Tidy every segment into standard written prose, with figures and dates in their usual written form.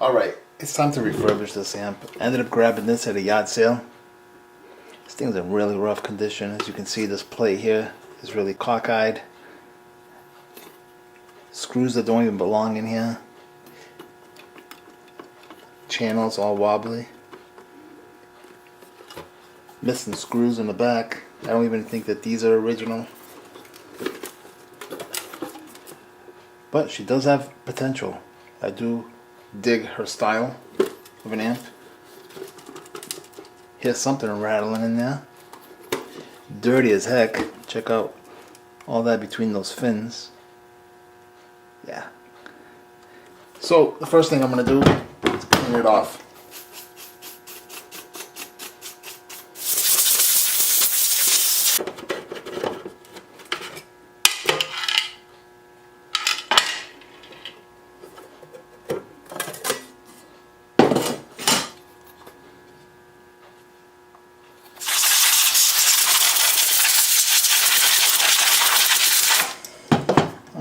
Alright, it's time to refurbish this amp. I ended up grabbing this at a yard sale. This thing's in really rough condition. As you can see, this plate here is really cockeyed. Screws that don't even belong in here. Channels all wobbly. Missing screws in the back. I don't even think that these are original. But she does have potential. I do dig her style of an amp. Here's something rattling in there. Dirty as heck. Check out all that between those fins. Yeah. So the first thing I'm going to do is clean it off.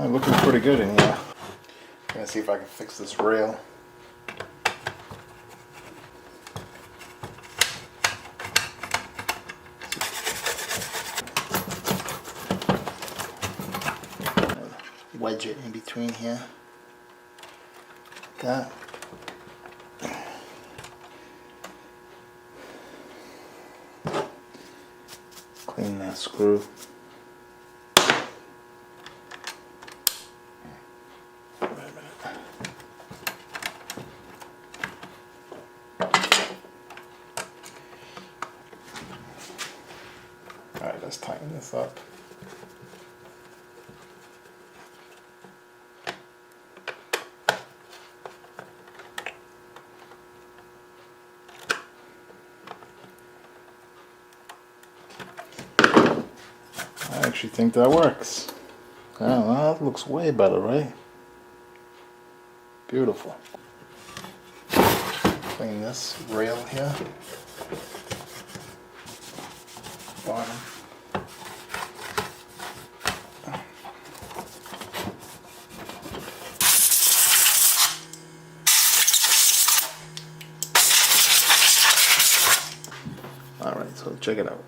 Looking pretty good in here. I'm gonna see if I can fix this rail. Wedge it in between here. Like that. Clean that screw. Alright, let's tighten this up. I actually think that works. Yeah, well, that looks way better, right? Beautiful. Clean this rail here. Bottom. Alright, so check it out.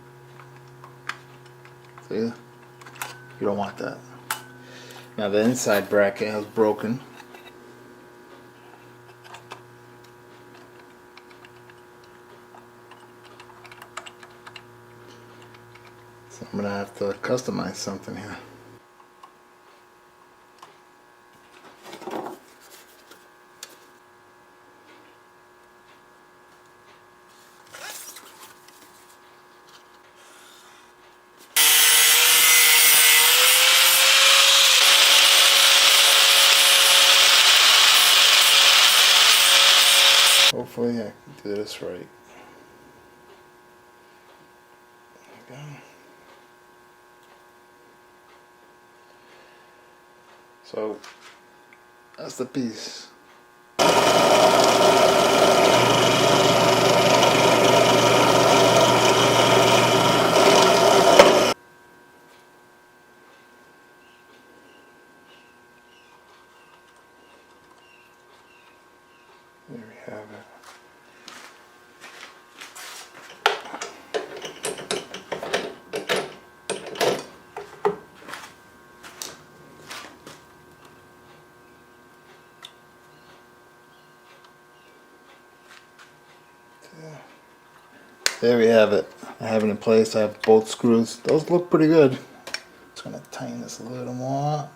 See? You don't want that. Now the inside bracket is broken. So I'm going to have to customize something here. Hopefully I can do this right. There we go. So that's the piece. There we have it. There we have it. I have it in place. I have both screws. Those look pretty good. Just gonna tighten this a little more.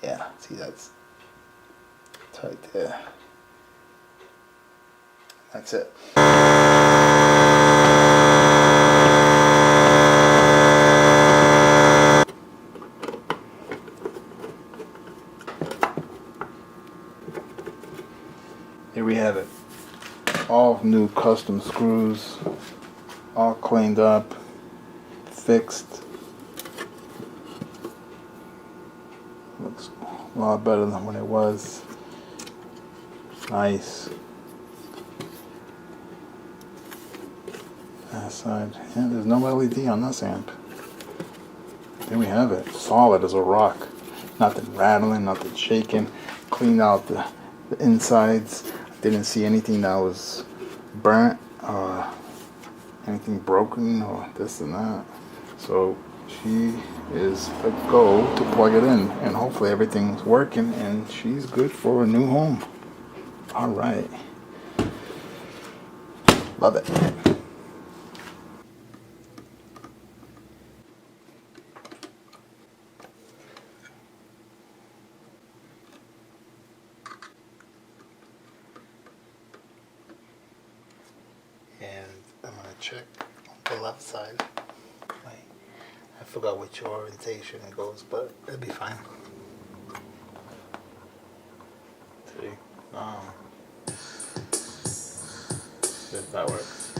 Yeah, see, that's tight there. That's it. Here we have it. All new custom screws, all cleaned up, fixed. Looks a lot better than when it was. Nice. That side. Yeah, there's no LED on this amp. There we have it. Solid as a rock. Nothing rattling, nothing shaking. Cleaned out the the insides. Didn't see anything that was burnt or anything broken or this and that. So she is a go to plug it in, and hopefully everything's working and she's good for a new home. All right. Love it. And I'm gonna check the left side. Wait, I forgot which orientation it goes, but it'll be fine. See? See if that works.